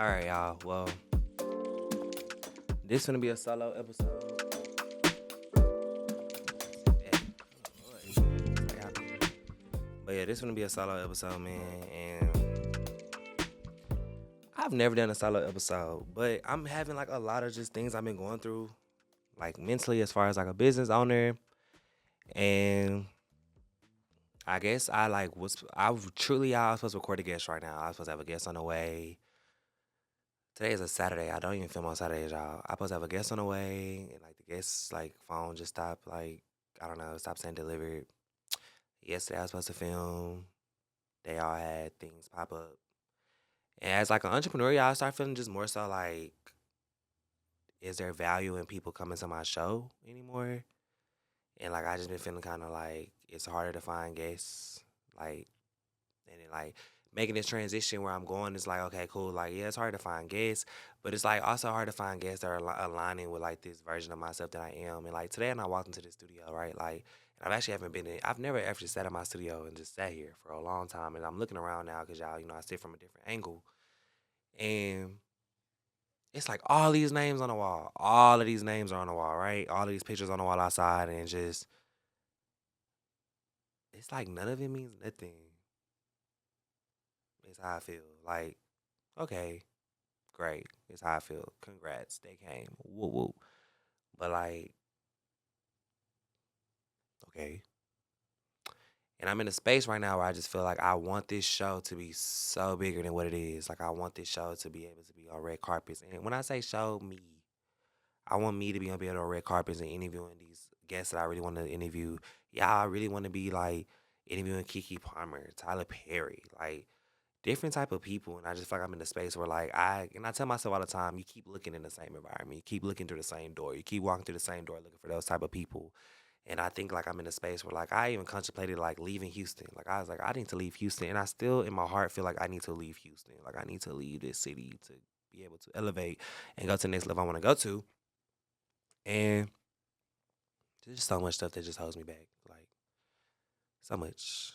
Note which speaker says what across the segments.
Speaker 1: All right, y'all. Well, this gonna be a solo episode. But yeah, this gonna be a solo episode, man. And I've never done a solo episode, but I'm having like a lot of just things I've been going through, like mentally, as far as like a business owner. And I guess I was supposed to record a guest right now. I was supposed to have a guest on the way. Today is a Saturday. I don't even film on Saturdays, y'all. I supposed to have a guest on the way, and like the guest's like phone just stopped, like I don't know, stopped saying delivered. Yesterday I was supposed to film. They all had things pop up, and as like an entrepreneur, y'all, I start feeling just more so like, is there value in people coming to my show anymore? And like I just been feeling kind of like it's harder to find guests, like and then like making this transition where I'm going is like, okay, cool. Like, yeah, it's hard to find guests, but it's like also hard to find guests that are aligning with like this version of myself that I am. And like today, and I walked into the studio, right? Like, and I've actually haven't been in. I've never actually sat in my studio and just sat here for a long time. And I'm looking around now because y'all, I sit from a different angle, and it's like all these names on the wall. All of these names are on the wall, right? All of these pictures on the wall outside, and just it's like none of it means nothing. It's how I feel. Like, okay, great. It's how I feel. Congrats. They came. Woo woo. But like, okay. And I'm in a space right now where I just feel like I want this show to be so bigger than what it is. Like I want this show to be able to be on red carpets. And when I say show me, I want me to be able to be on red carpets and interviewing these guests that I really want to interview. Yeah, I really want to be like interviewing Kiki Palmer, Tyler Perry, like different type of people. And I just feel like I'm in a space where like I tell myself all the time, you keep looking in the same environment, you keep looking through the same door, you keep walking through the same door looking for those type of people. And I think like I'm in a space where like I even contemplated like leaving Houston. Like I was like, I need to leave Houston. And I still in my heart feel like I need to leave Houston. Like I need to leave this city to be able to elevate and go to the next level I want to go to. And there's just so much stuff that just holds me back. Like so much.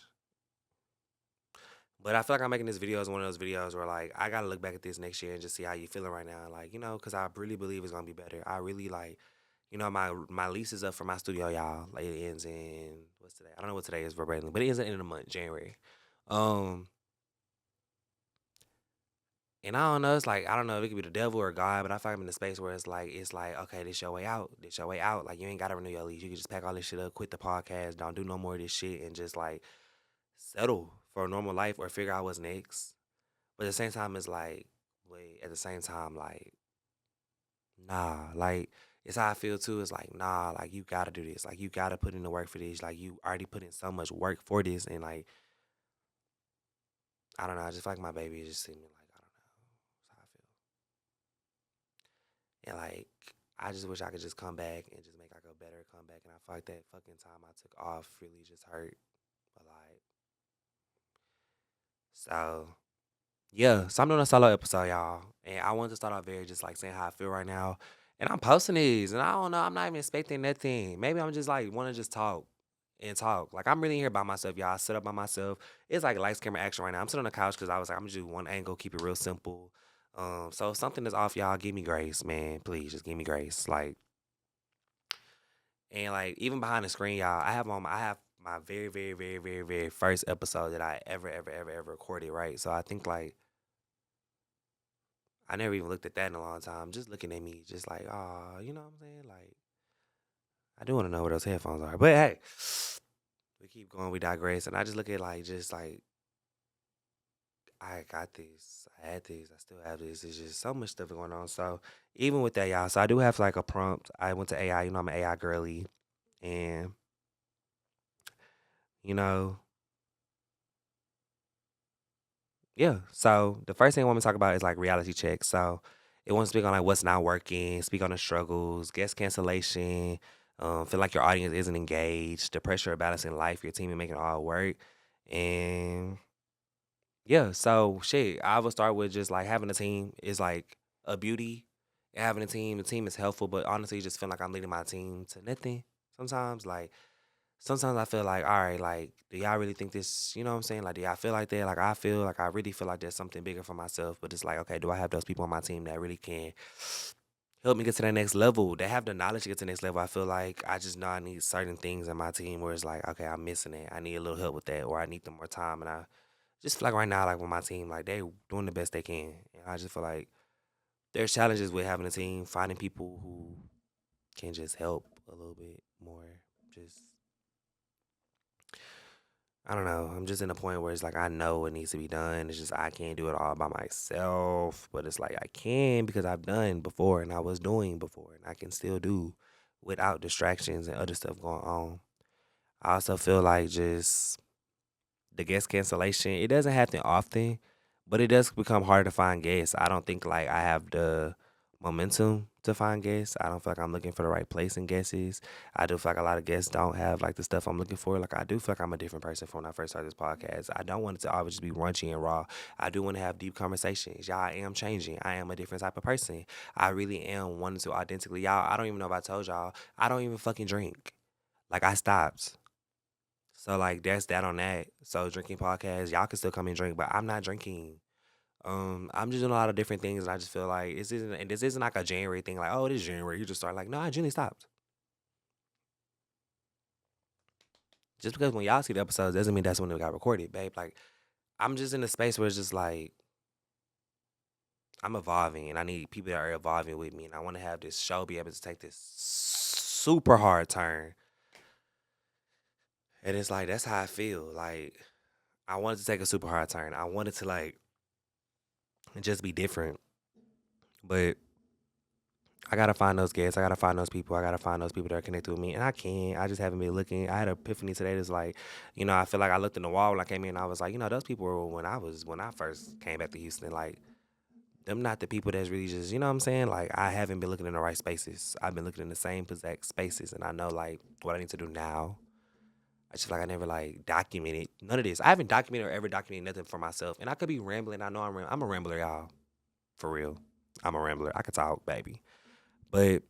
Speaker 1: But I feel like I'm making this video as one of those videos where like I gotta look back at this next year and just see how you feeling right now. Like, because I really believe it's gonna be better. I really like, my lease is up for my studio, y'all. Like it ends in what's today? I don't know what today is verbatim, but it ends at the end of the month, January. Um, and I don't know, it's like I don't know if it could be the devil or God, but I feel like I'm in a space where it's like, okay, this your way out. This your way out. Like you ain't gotta renew your lease. You can just pack all this shit up, quit the podcast, don't do no more of this shit, and just like settle for a normal life or figure out what's next. But at the same time, it's like, wait, at the same time, like, nah, like, it's how I feel too. It's like, nah, like, you gotta do this. Like, you gotta put in the work for this. Like, you already put in so much work for this. And, like, I don't know. I just feel like my baby is just seeming like, I don't know. That's how I feel. And, like, I just wish I could just come back and just make, like, a better comeback. And I feel like that fucking time I took off really just hurt. But, like, so. Yeah, so I'm doing a solo episode, y'all. And I want to start off very just like saying how I feel right now. And I'm posting these, and I don't know, I'm not even expecting nothing. Maybe I'm just like want to just talk and talk. Like I'm really here by myself, y'all. I sit up by myself. It's like lights, camera, action right now. I'm sitting on the couch because I was like, I'm gonna do one angle, keep it real simple. So if something is off, y'all, give me grace, man. Please, just give me grace. Like, and like even behind the screen, y'all, I have my very, very, very, very, very first episode that I ever, ever, ever, ever recorded, right? So I think like I never even looked at that in a long time. Just looking at me, just like, oh, you know what I'm saying? Like, I do want to know where those headphones are. But hey, we keep going, we digress. And I just look at like, just like, I got this. I had this. I still have this. It's just so much stuff going on. So even with that, y'all, so I do have like a prompt. I went to AI, I'm an AI girly. And, you know, yeah. So the first thing I want to talk about is like reality checks. So it wants to speak on like what's not working, speak on the struggles, guest cancellation, feel like your audience isn't engaged, the pressure of balancing life, your team, and making it all work. And yeah, so shit, I would start with just like having a team is like a beauty. Having a team, the team is helpful, but honestly, just feel like I'm leading my team to nothing sometimes. Like sometimes I feel like, all right, like, do y'all really think this, you know what I'm saying? Like, do y'all feel like that? Like, I really feel like there's something bigger for myself. But it's like, okay, do I have those people on my team that really can help me get to that next level? They have the knowledge to get to the next level. I feel like I just know I need certain things in my team where it's like, okay, I'm missing it. I need a little help with that, or I need them more time. And I just feel like right now, like with my team, like they doing the best they can. And I just feel like there's challenges with having a team, finding people who can just help a little bit more. Just I don't know. I'm just in a point where it's like I know it needs to be done. It's just I can't do it all by myself. But it's like I can because I've done before and I was doing before and I can still do without distractions and other stuff going on. I also feel like just the guest cancellation, it doesn't happen often, but it does become harder to find guests. I don't think like I have the momentum to find guests. I don't feel like I'm looking for the right place in guests. I do feel like a lot of guests don't have like the stuff I'm looking for. Like I do feel like I'm a different person from when I first started this podcast. I don't want it to always just be raunchy and raw. I do want to have deep conversations. Y'all, I am changing. I am a different type of person. I really am wanting to authentically. Y'all, I don't even know if I told y'all. I don't even fucking drink. Like I stopped. So like that's that on that. So drinking podcast, y'all can still come and drink, but I'm not drinking. I'm just doing a lot of different things, and I just feel like this isn't like a January thing. Like, oh, it is January. You just start like, no, I genuinely stopped. Just because when y'all see the episodes doesn't mean that's when it got recorded, babe. Like, I'm just in a space where it's just like I'm evolving, and I need people that are evolving with me, and I want to have this show be able to take this super hard turn, and it's like that's how I feel. Like, I wanted to take a super hard turn. I wanted to like just be different, but I gotta find those guests. I gotta find those people. I gotta find those people that are connected with me. And I can. I just haven't been looking. I had an epiphany today that's like, I feel like I looked in the wall when I came in. I was like, those people were when I first came back to Houston. Like, them not the people that's really just, you know what I'm saying? Like, I haven't been looking in the right spaces. I've been looking in the same exact spaces, and I know like what I need to do now. I just feel like I never like documented none of this. I haven't documented or ever documented nothing for myself. And I could be rambling. I know I'm a rambler, y'all. For real. I'm a rambler. I could talk, baby. But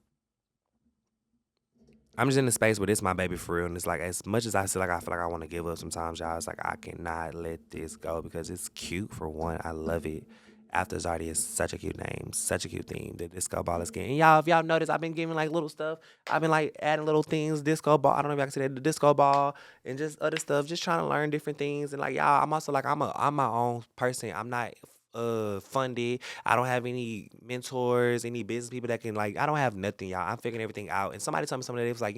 Speaker 1: I'm just in the space where this my baby for real, and it's like as much as I feel like I want to give up sometimes, y'all. It's like I cannot let this go because it's cute for one. I love it. After Zarty is such a cute name, such a cute theme. The disco ball is getting. And y'all, if y'all notice, I've been giving like little stuff. I've been like adding little things, disco ball. I don't know if y'all can say that, the disco ball and just other stuff. Just trying to learn different things. And like y'all, I'm also like I'm my own person. I'm not funded. I don't have any mentors, any business people that can like. I don't have nothing, y'all. I'm figuring everything out. And somebody told me something that was like,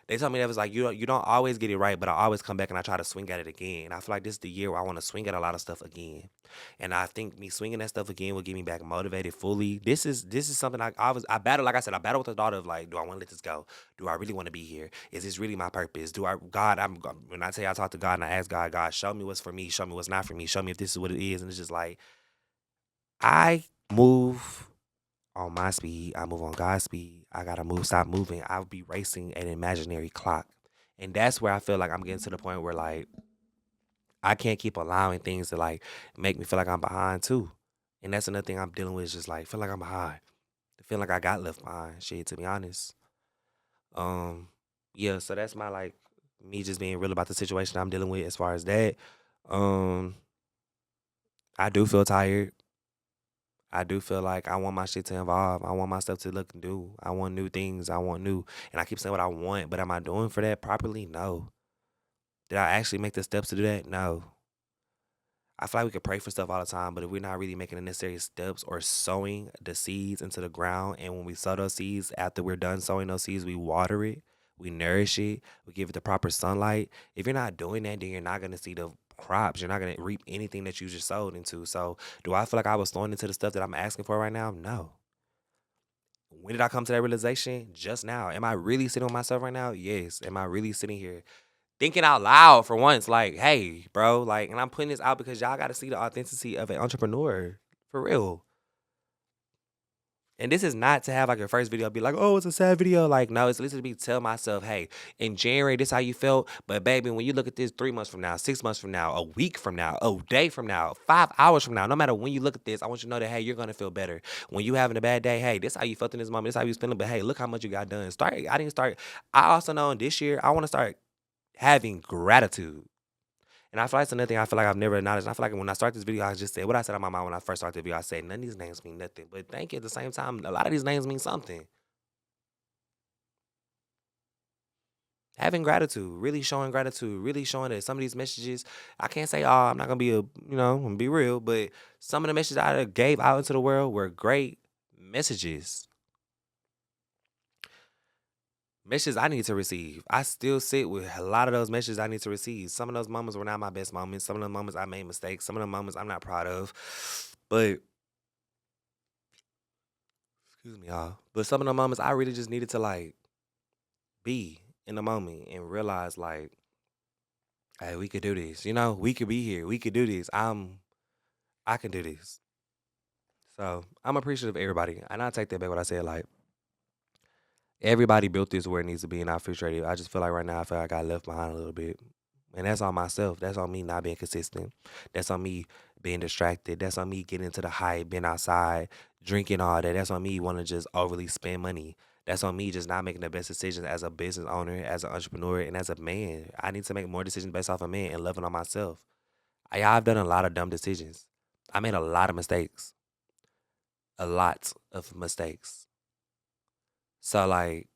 Speaker 1: they told me that was like you don't always get it right, but I always come back and I try to swing at it again. And I feel like this is the year where I want to swing at a lot of stuff again. And I think me swinging that stuff again will get me back motivated fully. This is something I battle. Like I said, I battle with the thought of like, do I want to let this go? Do I really want to be here? Is this really my purpose? Do I God? When I tell you I talk to God and I ask God, show me what's for me, show me what's not for me, show me if this is what it is. And it's just like I move on my speed. I move on God's speed. I gotta move, stop moving. I'll be racing an imaginary clock. And that's where I feel like I'm getting to the point where like I can't keep allowing things to like make me feel like I'm behind too. And that's another thing I'm dealing with is just like feel like I'm behind. I feel like I got left behind. Shit, to be honest. Um, yeah, so that's my like me just being real about the situation I'm dealing with as far as that. Um, I do feel tired. I do feel like I want my shit to evolve. I want my stuff to look new. I want new things. I want new. And I keep saying what I want, but am I doing for that properly? No. Did I actually make the steps to do that? No. I feel like we could pray for stuff all the time, but if we're not really making the necessary steps or sowing the seeds into the ground, and when we sow those seeds, after we're done sowing those seeds, we water it, we nourish it, we give it the proper sunlight. If you're not doing that, then you're not going to see the crops. You're not going to reap anything that you just sowed into. So, do I feel like I was throwing into the stuff that I'm asking for right now? No. When did I come to that realization? Just now. Am I really sitting with myself right now? Yes. Am I really sitting here thinking out loud for once, like, hey, bro, like, and I'm putting this out because y'all got to see the authenticity of an entrepreneur for real. And this is not to have like your first video be like, oh, it's a sad video. Like, no, it's literally to tell myself, hey, in January, this how you felt. But baby, when you look at this 3 months from now, 6 months from now, a week from now, a day from now, 5 hours from now, no matter when you look at this, I want you to know that, hey, you're going to feel better. When you having a bad day, hey, this how you felt in this moment. This how you was feeling. But hey, look how much you got done. I didn't start. I also know this year, I want to start having gratitude. And I feel like it's another thing I feel like I've never acknowledged. I feel like when I start this video, I just said what I said on my mind when I first started the video. I said none of these names mean nothing. But thank you at the same time, a lot of these names mean something. Having gratitude, really showing gratitude, really showing that some of these messages, I can't say, oh, I'm not gonna be I'm gonna be real, but some of the messages I gave out into the world were great messages. Messages I need to receive. I still sit with a lot of those messages I need to receive. Some of those moments were not my best moments. Some of the moments I made mistakes. Some of the moments I'm not proud of. But excuse me, y'all. But some of the moments I really just needed to like be in the moment and realize like, hey, we could do this. We could be here. We could do this. I can do this. So I'm appreciative of everybody. And I take that back what I said, like everybody built this where it needs to be and I appreciate it. I just feel like right now I feel like I got left behind a little bit. And that's on myself. That's on me not being consistent. That's on me being distracted. That's on me getting into the hype, being outside, drinking all that. That's on me wanting to just overly spend money. That's on me just not making the best decisions as a business owner, as an entrepreneur, and as a man. I need to make more decisions based off of me and loving on myself. I've done a lot of dumb decisions. I made a lot of mistakes. A lot of mistakes. So like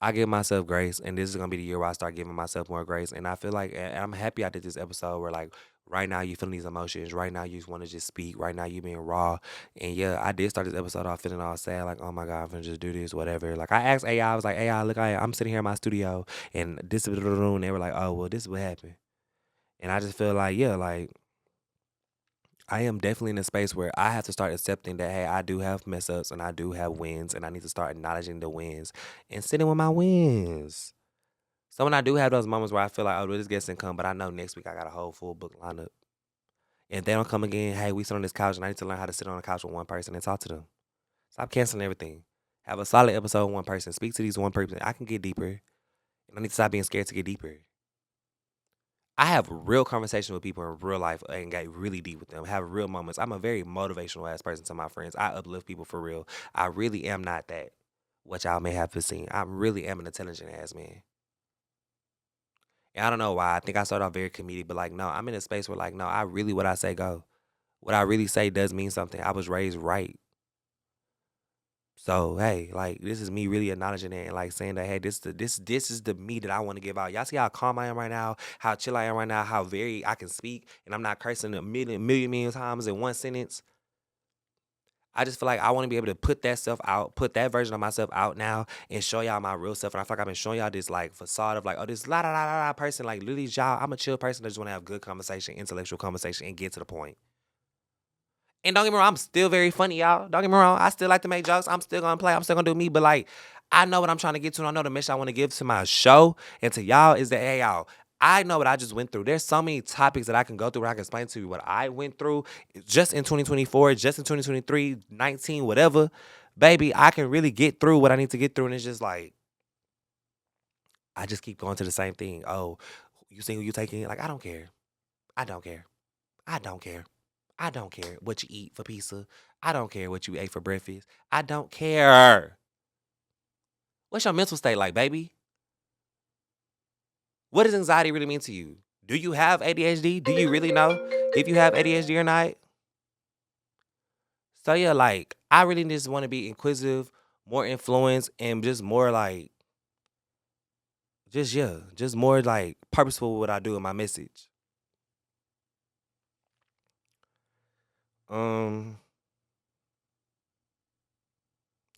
Speaker 1: I give myself grace, and this is gonna be the year where I start giving myself more grace. And I feel like, and I'm happy I did this episode where like right now you feeling these emotions, right now you just want to just speak, right now you being raw. And yeah, I did start this episode off feeling all sad, like oh my god, I'm gonna just do this, whatever. Like I asked AI, I was like, AI, look, I'm sitting here in my studio, and this is and they were like, oh well, this is what happened. And I just feel like yeah, like I am definitely in a space where I have to start accepting that hey, I do have mess ups and I do have wins, and I need to start acknowledging the wins and sitting with my wins. So when I do have those moments where I feel like, oh, this guest didn't come, but I know next week I got a whole full book lineup. And if they don't come again, hey, we sit on this couch and I need to learn how to sit on the couch with one person and talk to them. Stop canceling everything. Have a solid episode with one person. Speak to these one person. I can get deeper. And I need to stop being scared to get deeper. I have real conversation with people in real life and get really deep with them. Have real moments. I'm a very motivational ass person to my friends. I uplift people for real. I really am not that, what y'all may have seen. I really am an intelligent ass man. And I don't know why. I think I started off very comedic, but like, no, I'm in a space where like, no, I really what I say go. What I really say does mean something. I was raised right. So hey, like this is me really acknowledging it and like saying that hey, this is the me that I want to give out. Y'all see how calm I am right now, how chill I am right now, how very I can speak, and I'm not cursing a million times in one sentence. I just feel like I want to be able to put that stuff out, put that version of myself out now, and show y'all my real self. And I feel like I've been showing y'all this like facade of like, oh, this la la la la la person. Like literally, y'all, I'm a chill person that just want to have good conversation, intellectual conversation, and get to the point. And don't get me wrong, I'm still very funny, y'all. Don't get me wrong, I still like to make jokes. I'm still gonna play. I'm still gonna do me. But like, I know what I'm trying to get to. And I know the mission I want to give to my show and to y'all is that hey, y'all. I know what I just went through. There's so many topics that I can go through where I can explain to you what I went through just in 2024, just in 2023, 19, whatever. Baby, I can really get through what I need to get through. And it's just like, I just keep going to the same thing. Oh, you see who you taking? Like, I don't care. I don't care. I don't care. I don't care what you eat for pizza. I don't care what you ate for breakfast. I don't care. What's your mental state like, baby? What does anxiety really mean to you? Do you have ADHD? Do you really know if you have ADHD or not? So yeah, like I really just want to be inquisitive, more influenced, and just more like just more like purposeful with what I do in my message. Um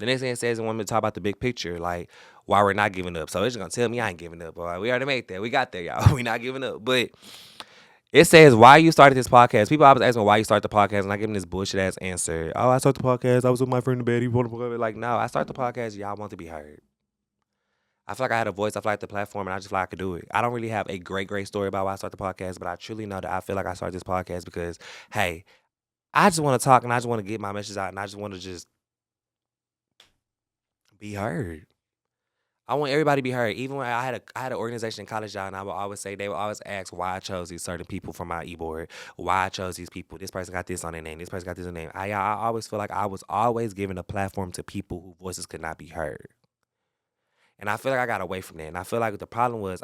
Speaker 1: The next thing it says, I want me to talk about the big picture, like why we're not giving up. So it's just gonna tell me I ain't giving up. All right, we already made that. We got there, y'all. We not giving up. But it says why you started this podcast. People always asking why you start the podcast, and I give them this bullshit ass answer. Oh, I started the podcast. I was with my friend in bed. He wanted to like, no, I start the podcast. Y'all want to be heard. I feel like I had a voice. I feel like the platform, and I just feel like I could do it. I don't really have a great story about why I started the podcast, but I truly know that I feel like I started this podcast because, hey, I just want to talk and I just want to get my message out, and I just want to just be heard. I want everybody to be heard. Even when I had an organization in college, y'all, and I would always say they would always ask why I chose these certain people for my e-board, why I chose these people. This person got this on their name. This person got this on their name. I always feel like I was always giving a platform to people whose voices could not be heard. And I feel like I got away from that. And I feel like the problem was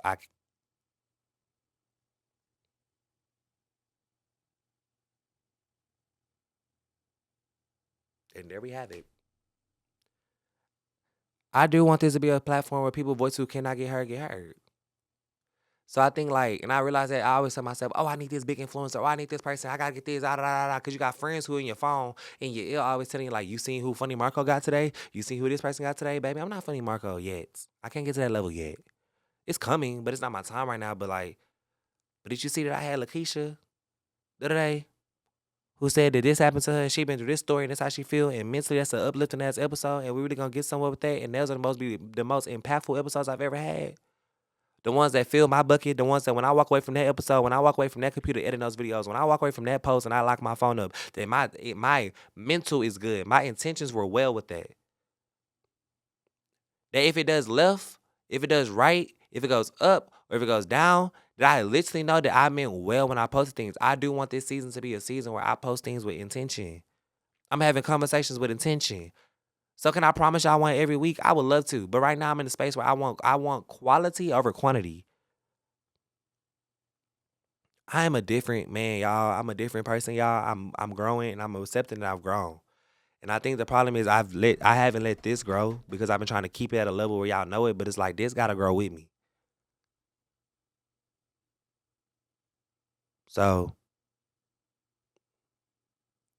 Speaker 1: and there we have it. I do want this to be a platform where people voice who cannot get heard. So I think like, and I realize that I always tell myself, oh, I need this big influencer. Oh, I need this person. I gotta get this. Because you got friends who in your phone in your ear always telling you like, you seen who Funny Marco got today? You seen who this person got today, baby? I'm not Funny Marco yet. I can't get to that level yet. It's coming, but it's not my time right now. But like, but did you see that I had Lakeisha the other day who said that this happened to her and she been through this story and that's how she feel and mentally that's an uplifting ass episode and we really gonna get somewhere with that and those are the most impactful episodes I've ever had. The ones that fill my bucket, the ones that when I walk away from that episode, when I walk away from that computer editing those videos, when I walk away from that post and I lock my phone up, that my mental is good. My intentions were well with that. That if it does left, if it does right, if it goes up or if it goes down, that I literally know that I meant well when I posted things. I do want this season to be a season where I post things with intention. I'm having conversations with intention. So can I promise y'all one every week? I would love to. But right now I'm in a space where I want quality over quantity. I am a different man, y'all. I'm a different person, y'all. I'm growing and I'm accepting that I've grown. And I think the problem is I haven't let this grow because I've been trying to keep it at a level where y'all know it, but it's like this gotta grow with me. So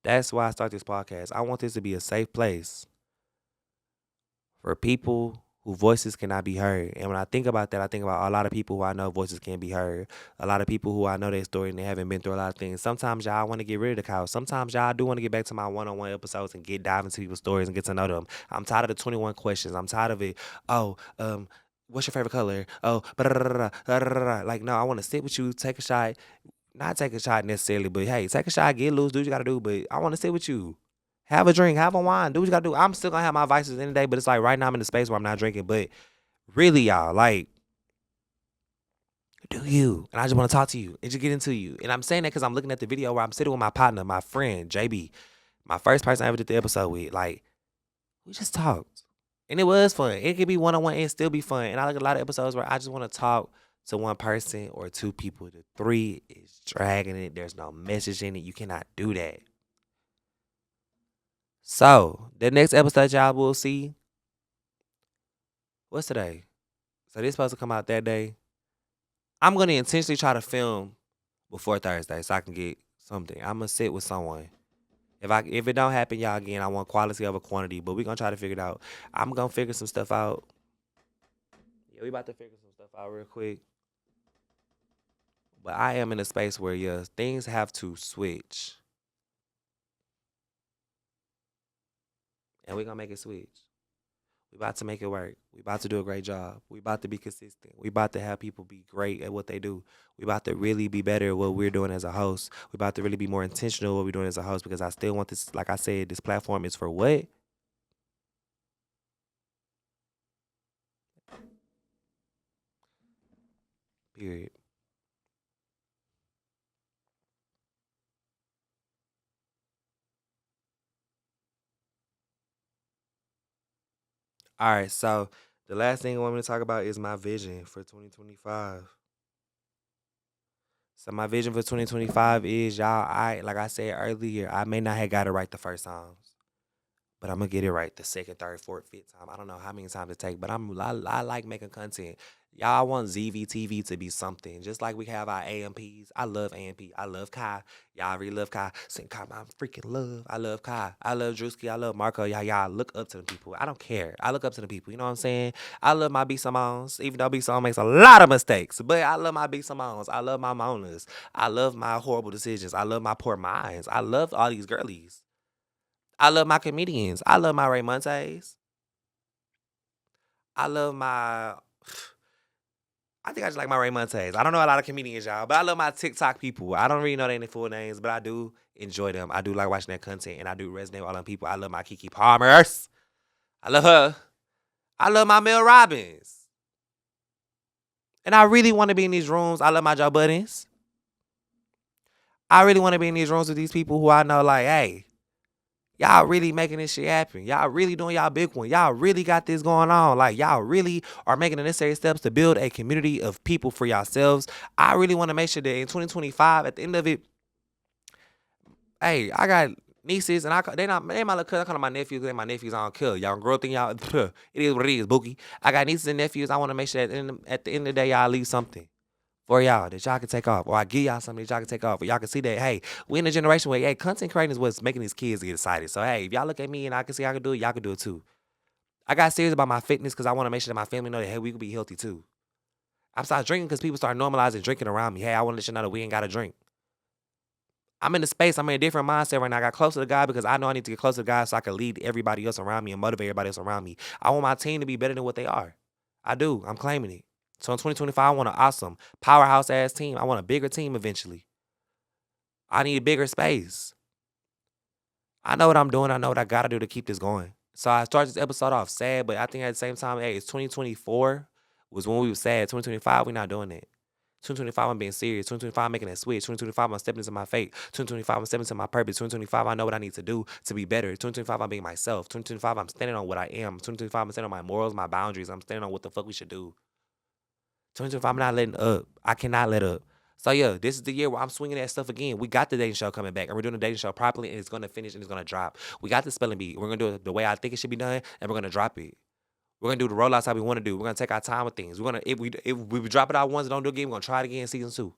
Speaker 1: that's why I start this podcast. I want this to be a safe place for people whose voices cannot be heard. And when I think about that, I think about a lot of people who I know voices can't be heard. A lot of people who I know their story and they haven't been through a lot of things. Sometimes y'all want to get rid of the couch. Sometimes y'all do want to get back to my one-on-one episodes and dive into people's stories and get to know them. I'm tired of the 21 questions. I'm tired of it. Oh, what's your favorite color? Oh, like, no, I want to sit with you, take a shot. Not take a shot necessarily, but hey, take a shot, get loose, do what you gotta do. But I want to sit with you. Have a drink, have a wine, do what you gotta do. I'm still gonna have my vices in the day, but it's like right now I'm in the space where I'm not drinking. But really, y'all, like, do you? And I just want to talk to you and just get into you. And I'm saying that because I'm looking at the video where I'm sitting with my partner, my friend, JB, my first person I ever did the episode with. Like, we just talked. And it was fun. It could be one-on-one and still be fun. And I look at a lot of episodes where I just want to talk to one person or two people. The three is dragging it. There's no message in it. You cannot do that. So, the next episode y'all will see. What's today? So this supposed to come out that day. I'm gonna intentionally try to film before Thursday so I can get something. I'm gonna sit with someone. If it don't happen, y'all again, I want quality over quantity. But we gonna try to figure it out. I'm gonna figure some stuff out. Yeah, we about to figure some stuff out real quick. But I am in a space where yeah, things have to switch. And we're gonna make it switch. We about to make it work. We about to do a great job. We about to be consistent. We about to have people be great at what they do. We about to really be better at what we're doing as a host. We about to really be more intentional at what we're doing as a host because I still want this, like I said, this platform is for what? Period. All right, so the last thing I want me to talk about is my vision for 2025. So my vision for 2025 is y'all. Like I said earlier, I may not have got it right the first time. But I'm gonna get it right the second, third, fourth, fifth time. I don't know how many times it take, but I like making content. Y'all want ZVTV to be something, just like we have our AMPs. I love AMP. I love Kai. Y'all really love Kai. Sing Kai, my freaking love. I love Kai. I love Drewski. I love Marco. Y'all look up to the people. I don't care. I look up to the people. You know what I'm saying? I love my B Simons, even though B Simone makes a lot of mistakes. But I love my B Simons. I love my Monas. I love my horrible decisions. I love my poor minds. I love all these girlies. I love my comedians. I love my Ray Montes. I love my. I think I just like my Ray Montes. I don't know a lot of comedians, y'all, but I love my TikTok people. I don't really know their full names, but I do enjoy them. I do like watching their content, and I do resonate with all them people. I love my Kiki Palmers. I love her. I love my Mel Robbins. And I really want to be in these rooms. I love my Joe Buttons. I really want to be in these rooms with these people who I know, like, hey, Y'all really making this shit happen. Y'all really doing y'all big one. Y'all really got this going on. Like, y'all really are making the necessary steps to build a community of people for yourselves. I really want to make sure that in 2025, at the end of it, hey, I got nieces and they my little cousin. I call them my nephews. They my nephews. I don't care. Y'all grow up thing. Y'all, it is what it is, Bookie. I got nieces and nephews. I want to make sure that at the end of the day, y'all leave something for y'all that y'all can take off, or I give y'all something that y'all can take off, or y'all can see that, hey, we in a generation where, hey, content creating is what's making these kids get excited. So, hey, if y'all look at me and I can see I can do it, y'all can do it too. I got serious about my fitness because I want to make sure that my family know that, hey, we can be healthy too. I stopped drinking because people start normalizing drinking around me. Hey, I want to let you know that we ain't got to drink. I'm in the space. I'm in a different mindset right now. I got closer to God because I know I need to get closer to God so I can lead everybody else around me and motivate everybody else around me. I want my team to be better than what they are. I do. I'm claiming it. So in 2025, I want an awesome powerhouse ass team. I want a bigger team eventually. I need a bigger space. I know what I'm doing. I know what I gotta do to keep this going. So I started this episode off sad, but I think at the same time, hey, it's 2024 was when we were sad. 2025, we're not doing that. 2025, I'm being serious. 2025, I'm making that switch. 2025, I'm stepping into my fate. 2025, I'm stepping into my purpose. 2025, I know what I need to do to be better. 2025, I'm being myself. 2025, I'm standing on what I am. 2025, I'm standing on my morals, my boundaries. I'm standing on what the fuck we should do. 2025, I'm not letting up. I cannot let up. So yeah, this is the year where I'm swinging that stuff again. We got the dating show coming back, and we're doing the dating show properly, and it's gonna finish and it's gonna drop. We got the spelling bee. We're gonna do it the way I think it should be done, and we're gonna drop it. We're gonna do the rollouts how we want to do. We're gonna take our time with things. We're gonna if we drop it out once and don't do it again, we're gonna try it again in season 2.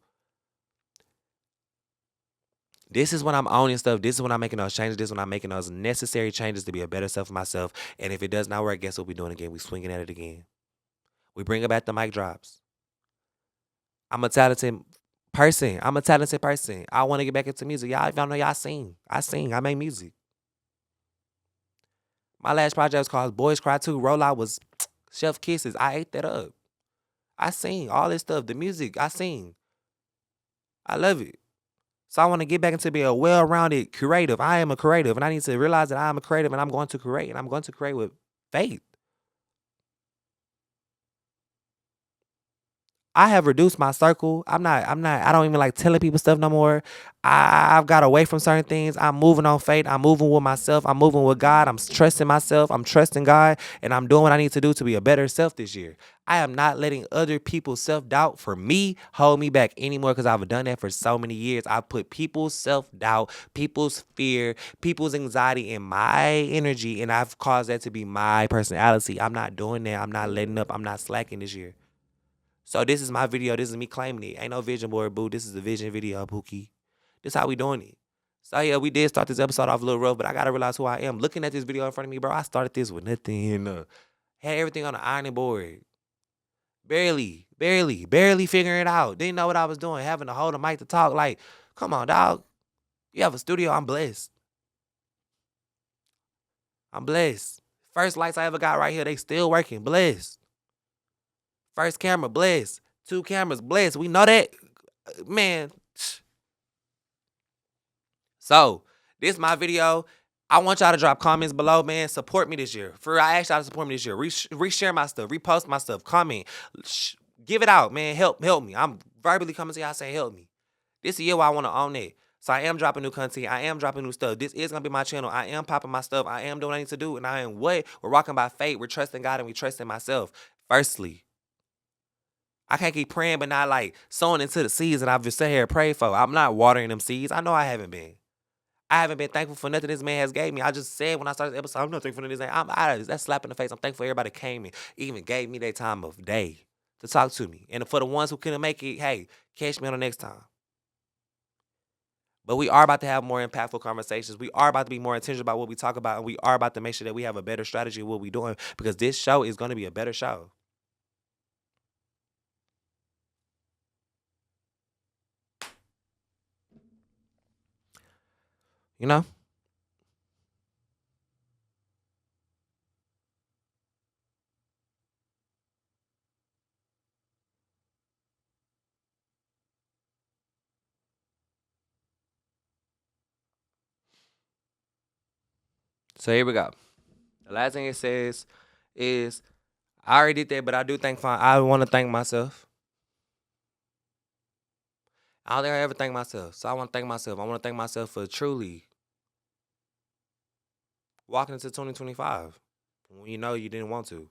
Speaker 1: This is when I'm owning stuff. This is when I'm making those changes. This is when I'm making those necessary changes to be a better self for myself. And if it does not work, guess what we're doing again? We swinging at it again. We bring it back the mic drops. I'm a talented person. I'm a talented person. I want to get back into music. Y'all, if y'all know, y'all sing. I sing. I make music. My last project was called Boys Cry 2. Rollout was Chef Kisses. I ate that up. I sing. All this stuff. The music. I sing. I love it. So I want to get back into being a well-rounded creative. I am a creative, and I need to realize that I am a creative, and I'm going to create, and I'm going to create with faith. I have reduced my circle. I don't even like telling people stuff no more. I've got away from certain things. I'm moving on faith. I'm moving with myself. I'm moving with God. I'm trusting myself. I'm trusting God. And I'm doing what I need to do to be a better self this year. I am not letting other people's self-doubt for me hold me back anymore because I've done that for so many years. I put people's self-doubt, people's fear, people's anxiety in my energy, and I've caused that to be my personality. I'm not doing that. I'm not letting up. I'm not slacking this year. So this is my video. This is me claiming it. Ain't no vision board, boo. This is a vision video, Pookie. This how we doing it. So yeah, we did start this episode off a little rough, but I gotta realize who I am. Looking at this video in front of me, bro, I started this with nothing. Had everything on the ironing board. Barely figuring it out. Didn't know what I was doing. Having to hold a mic to talk. Like, come on, dog. You have a studio. I'm blessed. I'm blessed. First lights I ever got right here, they still working. Blessed. First camera, blessed. 2 cameras, blessed. We know that. Man, so, this my video. I want y'all to drop comments below, man. Support me this year. I asked y'all to support me this year. Reshare my stuff. Repost my stuff. Comment. Give it out, man. Help me. I'm verbally coming to y'all saying help me. This is a year where I want to own it. So I am dropping new content. I am dropping new stuff. This is going to be my channel. I am popping my stuff. I am doing what I need to do. And I am what? We're rocking by faith. We're trusting God and we trusting myself. Firstly, I can't keep praying but not like sowing into the seeds that I've just sat here and prayed for. I'm not watering them seeds. I know I haven't been. I haven't been thankful for nothing this man has gave me. I just said when I started the episode, I'm not thankful for this. I'm out of this. That's slap in the face. I'm thankful for everybody that came and even gave me their time of day to talk to me. And for the ones who couldn't make it, hey, catch me on the next time. But we are about to have more impactful conversations. We are about to be more intentional about what we talk about. And we are about to make sure that we have a better strategy of what we're doing because this show is going to be a better show. You know? So here we go. The last thing it says is I already did that, but I do think fine. I want to thank myself. I don't think I ever thank myself. So I want to thank myself. I want to thank myself for truly walking into 2025 when you know you didn't want to.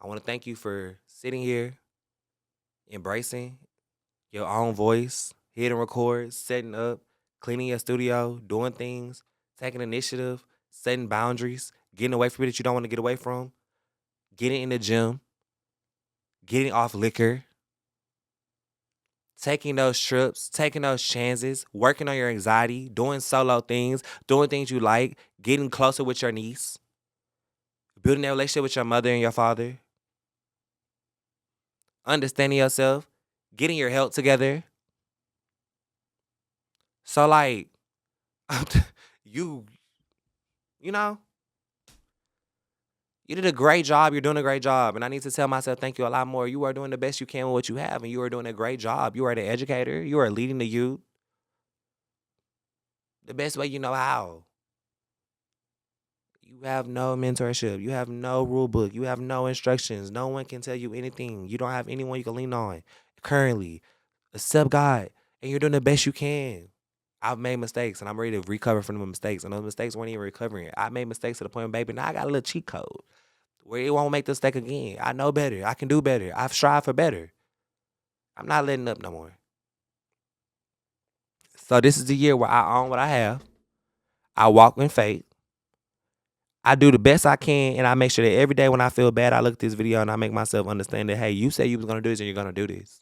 Speaker 1: I want to thank you for sitting here, embracing your own voice, hitting record, setting up, cleaning your studio, doing things, taking initiative, setting boundaries, getting away from it that you don't want to get away from, getting in the gym, getting off liquor, taking those trips, taking those chances, working on your anxiety, doing solo things, doing things you like, getting closer with your niece, building that relationship with your mother and your father, understanding yourself, getting your health together. So like you you know, you did a great job. You're doing a great job. And I need to tell myself thank you a lot more. You are doing the best you can with what you have, and you are doing a great job. You are the educator. You are leading the youth the best way you know how. You have no mentorship. You have no rule book. You have no instructions. No one can tell you anything. You don't have anyone you can lean on currently, except God. And you're doing the best you can. I've made mistakes and I'm ready to recover from the mistakes. And those mistakes weren't even recovering. I made mistakes to the point, of, baby, now I got a little cheat code where it won't make the mistake again. I know better. I can do better. I've strived for better. I'm not letting up no more. So this is the year where I own what I have. I walk in faith. I do the best I can, and I make sure that every day when I feel bad, I look at this video and I make myself understand that, hey, you said you was gonna do this and you're gonna do this.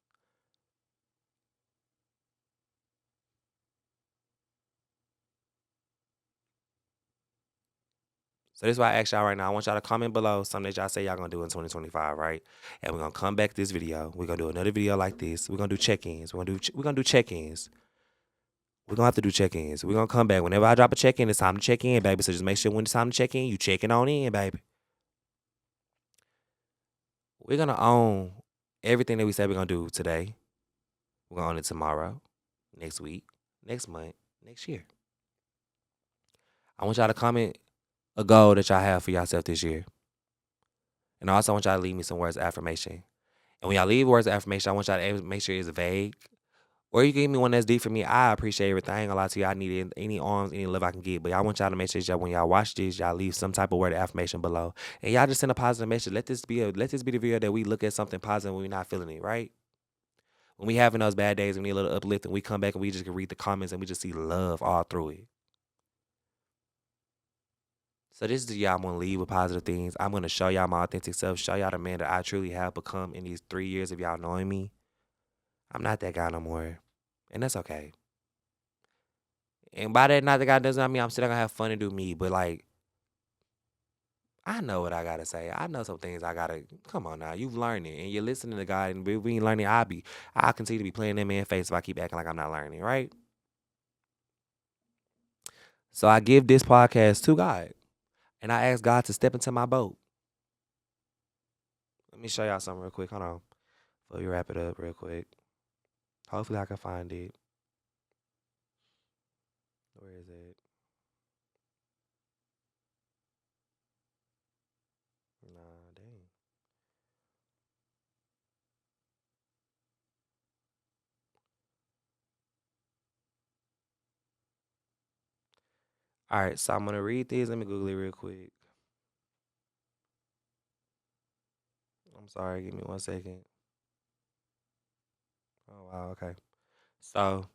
Speaker 1: So this is why I ask y'all right now. I want y'all to comment below something that y'all say y'all gonna do in 2025, right? And we're gonna come back to this video. We're gonna do another video like this. We're gonna do check-ins. We're gonna do check-ins. We're gonna have to do check-ins. We're gonna come back. Whenever I drop a check-in, it's time to check in, baby. So just make sure when it's time to check in, you checking on in, baby. We're gonna own everything that we said we're gonna do today. We're gonna own it tomorrow, next week, next month, next year. I want y'all to comment a goal that y'all have for yourself this year. And I also want y'all to leave me some words of affirmation. And when y'all leave words of affirmation, I want y'all to make sure it's vague. Or you can give me one that's deep for me. I appreciate everything. I ain't gonna lie to you. I need any arms, any love I can get. But I want y'all to make sure that when y'all watch this, y'all leave some type of word of affirmation below. And y'all just send a positive message. Let this be the video that we look at something positive when we're not feeling it, right? When we having those bad days, we need a little uplift, and we come back and we just can read the comments and we just see love all through it. So this is the year I'm gonna leave with positive things. I'm gonna show y'all my authentic self, show y'all the man that I truly have become in these 3 years of y'all knowing me. I'm not that guy no more. And that's okay. And by that not the guy doesn't mean I'm still gonna have fun and do me, but like I know what I gotta say. I know some things I gotta come on now. You've learned it and you're listening to God and we ain't learning, I'll continue to be playing that man face if I keep acting like I'm not learning, right? So I give this podcast to God and I ask God to step into my boat. Let me show y'all something real quick. Hold on. Before we wrap it up real quick. Hopefully I can find it. Where is it? Nah, dang. All right, so I'm gonna read these. Let me Google it real quick. I'm sorry, give me 1 second. Oh wow, okay. So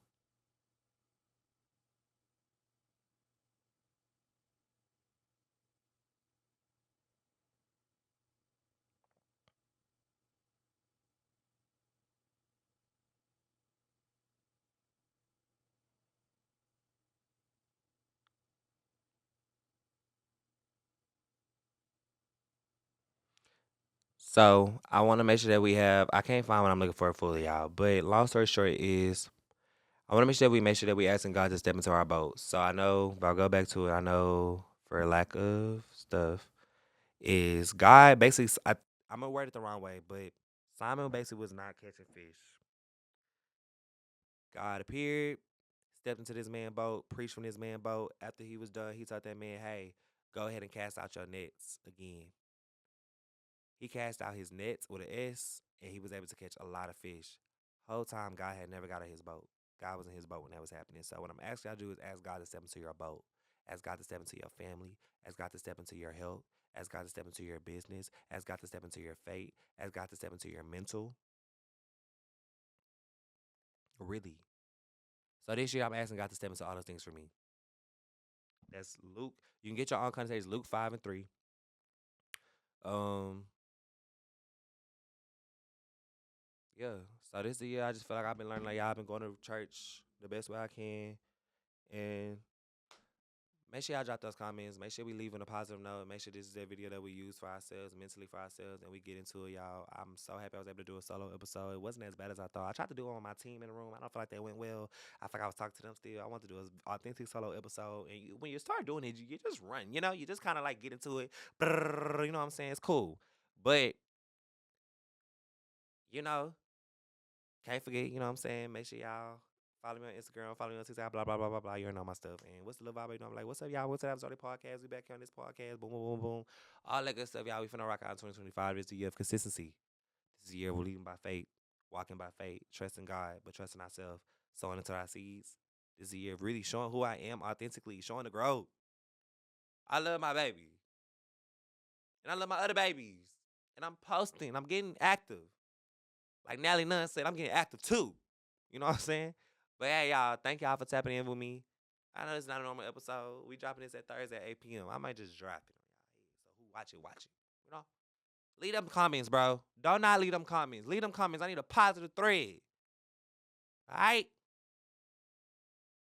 Speaker 1: I want to make sure that we have. I can't find what I'm looking for fully, y'all. But long story short is, I want to make sure that we asking God to step into our boat. So I know, but I'll go back to it. I know for lack of stuff is God basically. I'm gonna word it the wrong way, but Simon basically was not catching fish. God appeared, stepped into this man boat, preached from this man boat. After he was done, he told that man, "Hey, go ahead and cast out your nets again." He cast out his nets with an S, and he was able to catch a lot of fish. Whole time, God had never got in his boat. God was in his boat when that was happening. So what I'm asking y'all to do is ask God to step into your boat. Ask God to step into your family. Ask God to step into your health. Ask God to step into your business. Ask God to step into your faith. Ask God to step into your mental. Really. So this year I'm asking God to step into all those things for me. That's Luke. You can get your own context. Luke 5:3. Um, yeah. So this year I just feel like I've been learning, like, y'all, I've been going to church the best way I can. And make sure y'all drop those comments. Make sure we leave on a positive note. Make sure this is a video that we use for ourselves, mentally for ourselves, and we get into it, y'all. I'm so happy I was able to do a solo episode. It wasn't as bad as I thought. I tried to do it on my team in the room. I don't feel like that went well. I feel like I was talking to them still. I want to do an authentic solo episode. And when you start doing it, you just run. You know, you just kind of like get into it. Brrr, you know what I'm saying? It's cool. But, you know, can't forget, you know what I'm saying? Make sure y'all follow me on Instagram, follow me on TikTok, blah, blah, blah, blah, blah. You already know my stuff. And what's the little vibe? You know, I'm like, what's up, y'all? What's up, After Zarty podcast? We back here on this podcast. Boom, boom, boom, boom. All that good stuff, y'all. We finna rock out in 2025. This is the year of consistency. This is the year we're leading by faith, walking by faith, trusting God, but trusting ourselves, sowing into our seeds. This is the year of really showing who I am authentically, showing the growth. I love my baby. And I love my other babies. And I'm posting. I'm getting active. Like Nally Nunn said, I'm getting active too. You know what I'm saying? But hey, y'all, thank y'all for tapping in with me. I know it's not a normal episode. We dropping this at Thursday at 8 p.m. I might just drop it on y'all head. So who watch it, watch it. You know? Leave them comments, bro. Don't not leave them comments. Leave them comments. I need a positive thread. All right?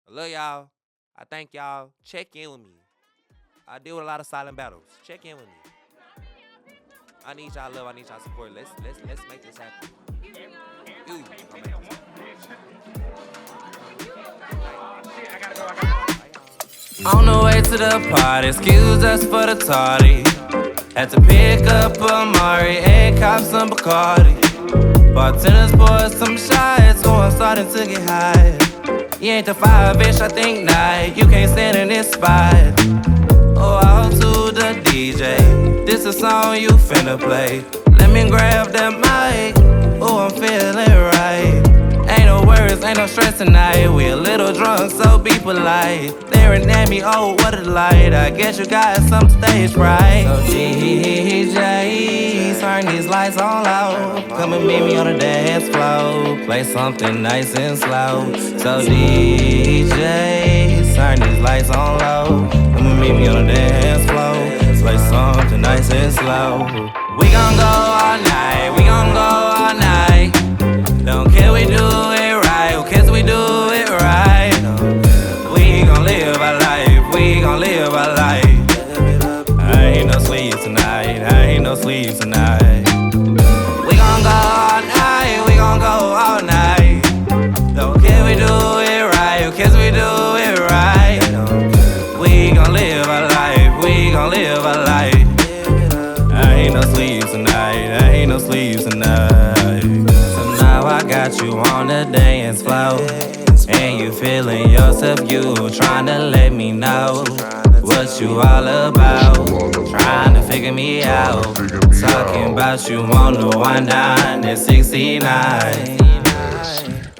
Speaker 1: I love y'all. I thank y'all. Check in with me. I deal with a lot of silent battles. Check in with me. I need y'all love. I need y'all support. Let's make this happen. On the way to the party, excuse us for the tardy. Had to pick up a Mari and cop some Bacardi. Bartenders pour some shots, so I'm starting to get high. You ain't the 5-ish, I think not. You can't stand in this spot. Oh, out to the DJ. This a song you finna play. Let me grab that mic. Oh, I'm feeling right. Ain't no worries, ain't no stress tonight. We a little drunk, so be polite. Staring at me, oh, what a light. I guess you got some stage fright. So DJ, turn these lights on low. Come and meet me on the dance floor. Play something nice and slow. So DJ, turn these lights on low. Come and meet me on the dance floor. Play something nice and slow. We gon' go all night, we gon' go all night. Don't care we do it right, who cares we do it right? We gon' live our life, we gon' live our life. I ain't no sleep tonight, I ain't no sleep tonight. We gon' go all night, we gon' go all night. Don't care we do it right, who cares we do it right? We gon' live our life, we gon' live our life. I ain't no sleep tonight, I ain't no sleep tonight. So now I got you on the dance floor, and you feeling yourself, you tryna let me know what you all about. Trying to figure me out, talking about you on the 19 and 69.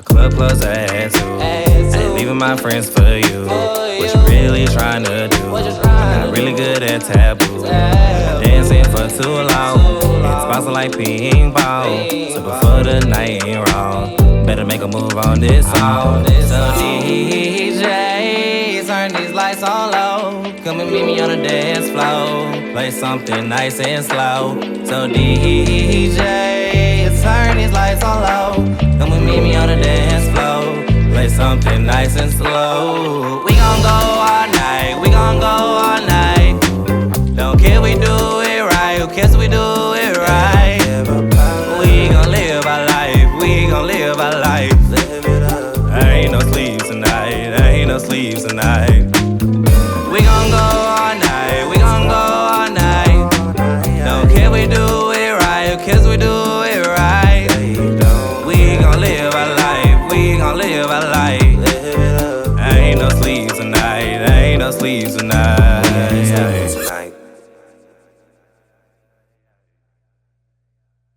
Speaker 1: Club close at 2, ain't leaving my friends for you. What you really tryna do? I'm not really good at taboo. Dancing for too long, it's bouncing like ping pong. So before the night ain't wrong, better make a move on this song. So DJ, turn these lights on low. Come and meet me on the dance floor. Play something nice and slow. So DJ, turn these lights on low. Come and meet me on the dance floor. Play something nice and slow. We gon' go all night, we gon' go all night. Don't care we do it right, who cares we do it right? We gon' live our life, we gon' live our life. I ain't no sleep tonight, I ain't no sleep tonight. We gon' go all night, we gon' go all night. Don't care we do it right, who cares we do it right? We gon' live our life, we gon' live our life. I ain't no sleep tonight, I ain't no sleep tonight.